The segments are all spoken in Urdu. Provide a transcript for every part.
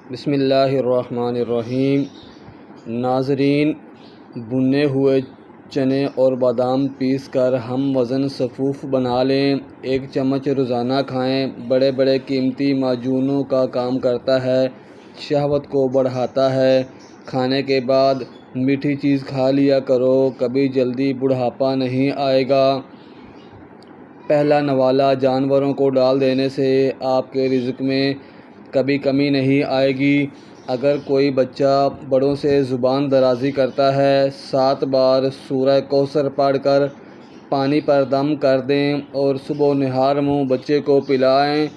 بسم اللہ الرحمن الرحیم۔ ناظرین، بھنے ہوئے چنے اور بادام پیس کر ہم وزن صفوف بنا لیں۔ 1 چمچ روزانہ کھائیں۔ بڑے بڑے قیمتی معجونوں کا کام کرتا ہے، شہوت کو بڑھاتا ہے۔ کھانے کے بعد میٹھی چیز کھا لیا کرو، کبھی جلدی بڑھاپا نہیں آئے گا۔ پہلا نوالا جانوروں کو ڈال دینے سے آپ کے رزق میں کبھی کمی نہیں آئے گی۔ اگر کوئی بچہ بڑوں سے زبان درازی کرتا ہے، 7 بار سورہ کوثر پڑھ کر پانی پر دم کر دیں اور صبح و نہار منہ بچے کو پلائیں۔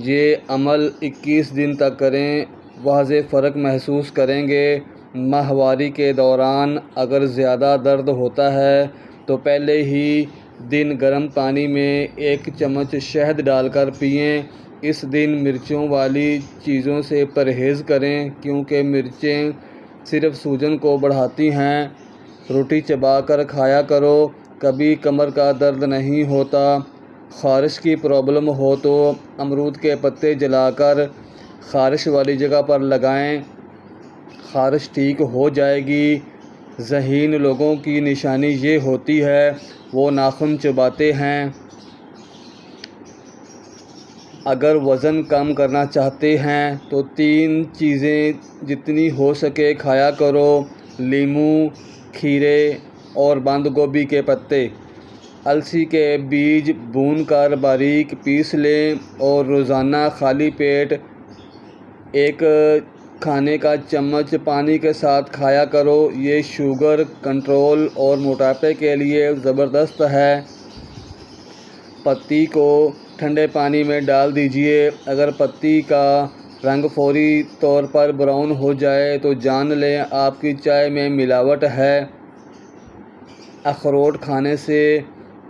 یہ عمل 21 دن تک کریں، واضح فرق محسوس کریں گے۔ ماہواری کے دوران اگر زیادہ درد ہوتا ہے تو پہلے ہی دن گرم پانی میں 1 چمچ شہد ڈال کر پئیں۔ اس دن مرچوں والی چیزوں سے پرہیز کریں کیونکہ مرچیں صرف سوجن کو بڑھاتی ہیں۔ روٹی چبا کر کھایا کرو، کبھی کمر کا درد نہیں ہوتا۔ خارش کی پرابلم ہو تو امرود کے پتے جلا کر خارش والی جگہ پر لگائیں، خارش ٹھیک ہو جائے گی۔ ذہین لوگوں کی نشانی یہ ہوتی ہے، وہ ناخن چباتے ہیں۔ اگر وزن کم کرنا چاہتے ہیں تو 3 چیزیں جتنی ہو سکے کھایا کرو: لیموں، کھیرے اور بند گوبھی کے پتے۔ السی کے بیج بھون کر باریک پیس لیں اور روزانہ خالی پیٹ 1 کھانے کا چمچ پانی کے ساتھ کھایا کرو۔ یہ شوگر کنٹرول اور موٹاپے کے لیے زبردست ہے۔ پتی کو ٹھنڈے پانی میں ڈال دیجیے، اگر پتی کا رنگ فوری طور پر براؤن ہو جائے تو جان لیں آپ کی چائے میں ملاوٹ ہے۔ اخروٹ کھانے سے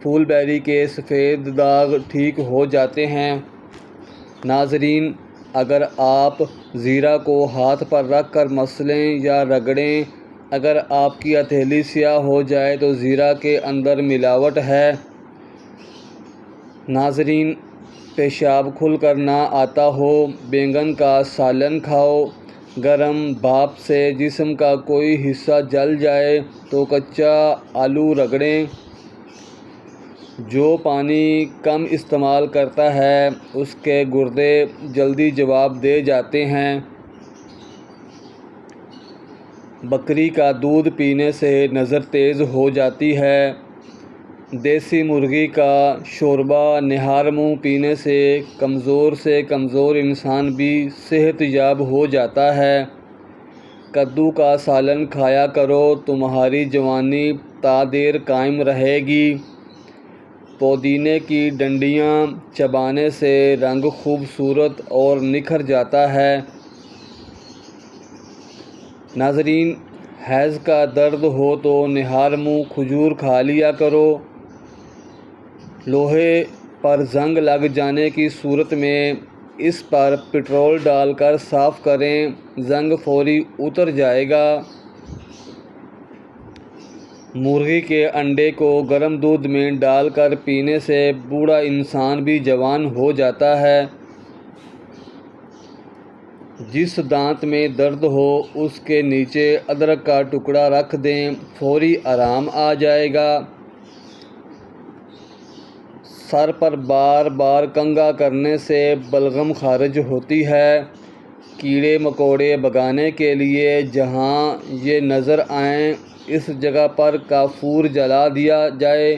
پھول بیری کے سفید داغ ٹھیک ہو جاتے ہیں۔ ناظرین، اگر آپ زیرہ کو ہاتھ پر رکھ کر مسلیں یا رگڑیں، اگر آپ کی ہتھیلی سیاہ ہو جائے تو زیرہ کے اندر ملاوٹ ہے۔ ناظرین، پیشاب کھل کر نہ آتا ہو، بینگن کا سالن کھاؤ۔ گرم بھاپ سے جسم کا کوئی حصہ جل جائے تو کچا آلو رگڑیں۔ جو پانی کم استعمال کرتا ہے اس کے گردے جلدی جواب دے جاتے ہیں۔ بکری کا دودھ پینے سے نظر تیز ہو جاتی ہے۔ دیسی مرغی کا شوربہ نہار منہ پینے سے کمزور انسان بھی صحت یاب ہو جاتا ہے۔ کدو کا سالن کھایا کرو، تمہاری جوانی تا دیر قائم رہے گی۔ پودینے کی ڈنڈیاں چبانے سے رنگ خوبصورت اور نکھر جاتا ہے۔ ناظرین، حیض کا درد ہو تو نہار منہ کھجور کھا لیا کرو۔ لوہے پر زنگ لگ جانے کی صورت میں اس پر پٹرول ڈال کر صاف کریں، زنگ فوری اتر جائے گا۔ مرغی کے انڈے کو گرم دودھ میں ڈال کر پینے سے بوڑھا انسان بھی جوان ہو جاتا ہے۔ جس دانت میں درد ہو اس کے نیچے ادرک کا ٹکڑا رکھ دیں، فوری آرام آ جائے گا۔ سر پر بار بار کنگھا کرنے سے بلغم خارج ہوتی ہے۔ کیڑے مکوڑے بھگانے کے لیے جہاں یہ نظر آئیں اس جگہ پر کافور جلا دیا جائے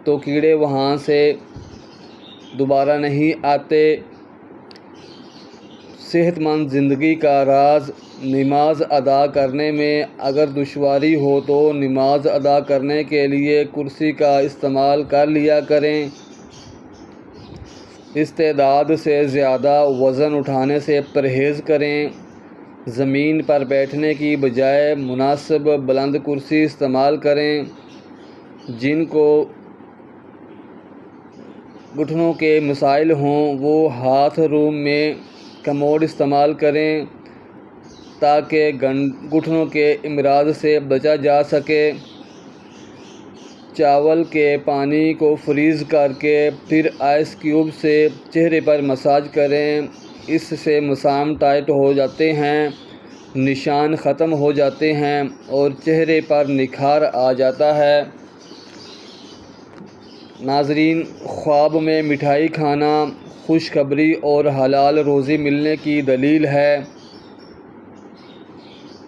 تو کیڑے وہاں سے دوبارہ نہیں آتے۔ صحت مند زندگی کا راز نماز ادا کرنے میں اگر دشواری ہو تو نماز ادا کرنے کے لیے کرسی کا استعمال کر لیا کریں۔ استعداد سے زیادہ وزن اٹھانے سے پرہیز کریں۔ زمین پر بیٹھنے کی بجائے مناسب بلند کرسی استعمال کریں۔ جن کو گھٹنوں کے مسائل ہوں وہ ہاتھ روم میں کموڈ استعمال کریں تاکہ گھٹنوں کے امراض سے بچا جا سکے۔ چاول کے پانی کو فریز کر کے پھر آئس کیوب سے چہرے پر مساج کریں، اس سے مسام ٹائٹ ہو جاتے ہیں، نشان ختم ہو جاتے ہیں اور چہرے پر نکھار آ جاتا ہے۔ ناظرین، خواب میں مٹھائی کھانا خوشخبری اور حلال روزی ملنے کی دلیل ہے۔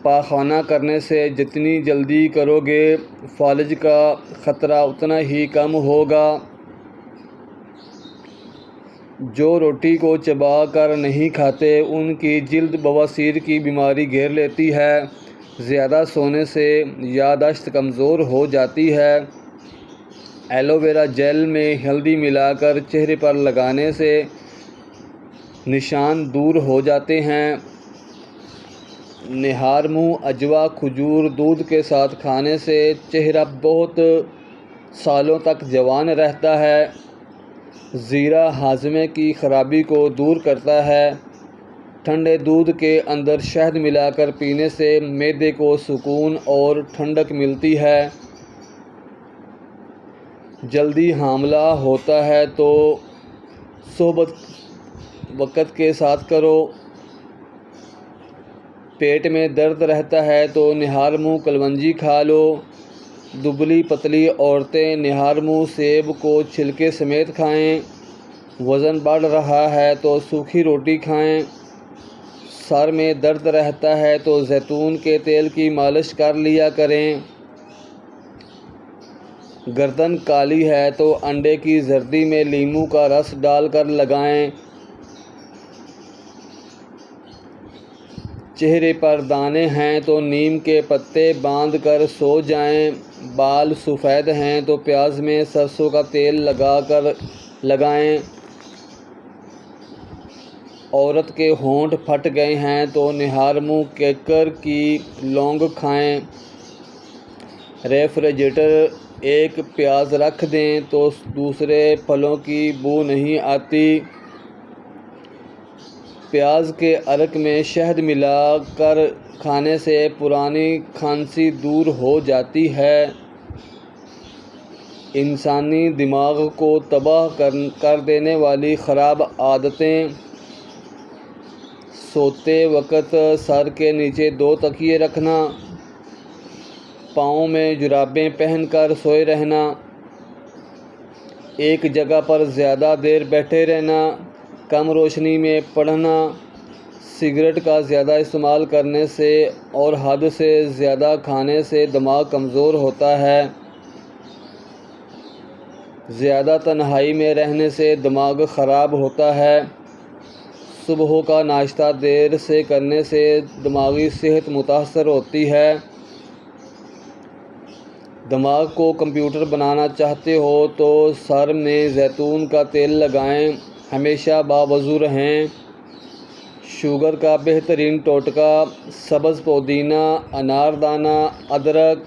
پاخانہ کرنے سے جتنی جلدی کرو گے فالج کا خطرہ اتنا ہی کم ہوگا۔ جو روٹی کو چبا کر نہیں کھاتے ان کی جلد بواسیر کی بیماری گھیر لیتی ہے۔ زیادہ سونے سے یادداشت کمزور ہو جاتی ہے۔ ایلو ویرا جیل میں ہلدی ملا کر چہرے پر لگانے سے نشان دور ہو جاتے ہیں۔ نہار منہ اجوا کھجور دودھ کے ساتھ کھانے سے چہرہ بہت سالوں تک جوان رہتا ہے۔ زیرہ ہاضمے کی خرابی کو دور کرتا ہے۔ ٹھنڈے دودھ کے اندر شہد ملا کر پینے سے معدے کو سکون اور ٹھنڈک ملتی ہے۔ جلدی حاملہ ہوتا ہے تو صحبت وقت کے ساتھ کرو۔ پیٹ میں درد رہتا ہے تو نہار منہ کلونجی کھا لو۔ دبلی پتلی عورتیں نہار منہ سیب کو چھلکے سمیت کھائیں۔ وزن بڑھ رہا ہے تو سوکھی روٹی کھائیں۔ سر میں درد رہتا ہے تو زیتون کے تیل کی مالش کر لیا کریں۔ گردن کالی ہے تو انڈے کی زردی میں لیموں کا رس ڈال کر لگائیں۔ چہرے پر دانے ہیں تو نیم کے پتے باندھ کر سو جائیں۔ بال سفید ہیں تو پیاز میں سرسوں کا تیل لگائیں۔ عورت کے ہونٹ پھٹ گئے ہیں تو نہار منہ کیکر کی لونگ کھائیں۔ ریفریجریٹر ایک پیاز رکھ دیں تو دوسرے پھلوں کی بو نہیں آتی۔ پیاز کے عرق میں شہد ملا کر کھانے سے پرانی کھانسی دور ہو جاتی ہے۔ انسانی دماغ کو تباہ کر دینے والی خراب عادتیں: سوتے وقت سر کے نیچے 2 تکیے رکھنا، پاؤں میں جرابیں پہن کر سوئے رہنا، ایک جگہ پر زیادہ دیر بیٹھے رہنا، کم روشنی میں پڑھنا، سگریٹ کا زیادہ استعمال کرنے سے اور حد سے زیادہ کھانے سے دماغ کمزور ہوتا ہے۔ زیادہ تنہائی میں رہنے سے دماغ خراب ہوتا ہے۔ صبح کا ناشتہ دیر سے کرنے سے دماغی صحت متاثر ہوتی ہے۔ دماغ کو کمپیوٹر بنانا چاہتے ہو تو سر میں زیتون کا تیل لگائیں، ہمیشہ باوضو رہیں۔ شوگر کا بہترین ٹوٹکا: سبز پودینہ، اناردانہ، ادرک،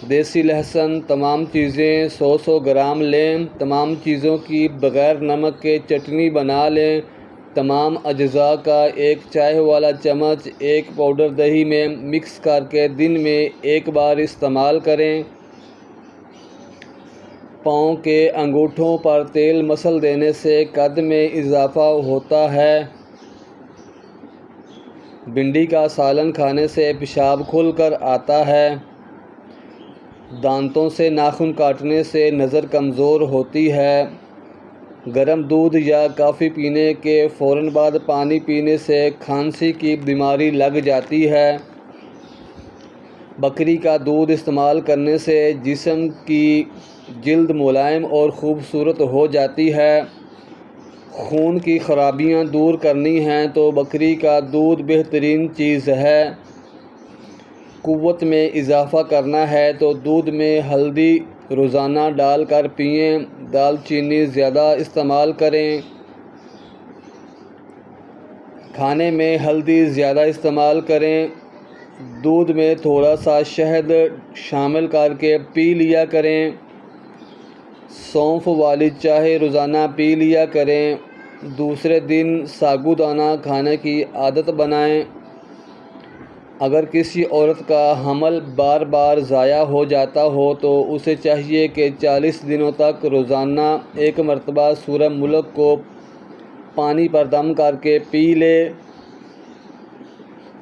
دیسی لہسن، تمام چیزیں 100 گرام لیں۔ تمام چیزوں کی بغیر نمک کے چٹنی بنا لیں۔ تمام اجزاء کا ایک چائے والا چمچ ایک پاؤڈر دہی میں مکس کر کے دن میں ایک بار استعمال کریں۔ پاؤں کے انگوٹھوں پر تیل مسل دینے سے قد میں اضافہ ہوتا ہے۔ بھنڈی کا سالن کھانے سے پیشاب کھل کر آتا ہے۔ دانتوں سے ناخن کاٹنے سے نظر کمزور ہوتی ہے۔ گرم دودھ یا کافی پینے کے فوراً بعد پانی پینے سے کھانسی کی بیماری لگ جاتی ہے۔ بکری کا دودھ استعمال کرنے سے جسم کی جلد ملائم اور خوبصورت ہو جاتی ہے۔ خون کی خرابیاں دور کرنی ہیں تو بکری کا دودھ بہترین چیز ہے۔ قوت میں اضافہ کرنا ہے تو دودھ میں ہلدی روزانہ ڈال کر پئیں۔ دال چینی زیادہ استعمال کریں۔ کھانے میں ہلدی زیادہ استعمال کریں۔ دودھ میں تھوڑا سا شہد شامل کر کے پی لیا کریں۔ سونف والی چائے روزانہ پی لیا کریں۔ دوسرے دن سابودانہ کھانے کی عادت بنائیں۔ اگر کسی عورت کا حمل بار بار ضائع ہو جاتا ہو تو اسے چاہیے کہ 40 دنوں تک روزانہ ایک مرتبہ سورہ ملک کو پانی پر دم کر کے پی لے۔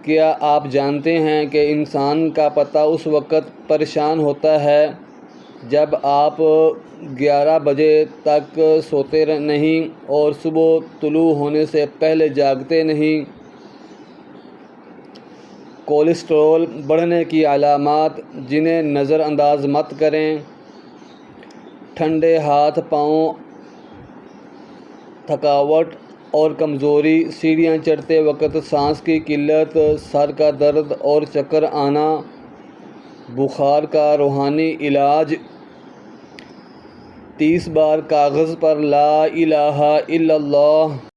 کیا آپ جانتے ہیں کہ انسان کا پتہ اس وقت پریشان ہوتا ہے جب آپ 11 بجے تک سوتے نہیں اور صبح طلوع ہونے سے پہلے جاگتے نہیں۔ کولیسٹرول بڑھنے کی علامات جنہیں نظر انداز مت کریں: ٹھنڈے ہاتھ پاؤں، تھکاوٹ اور کمزوری، سیڑھیاں چڑھتے وقت سانس کی قلت، سر کا درد اور چکر آنا۔ بخار کا روحانی علاج: 30 بار کاغذ پر لا الہ الا اللہ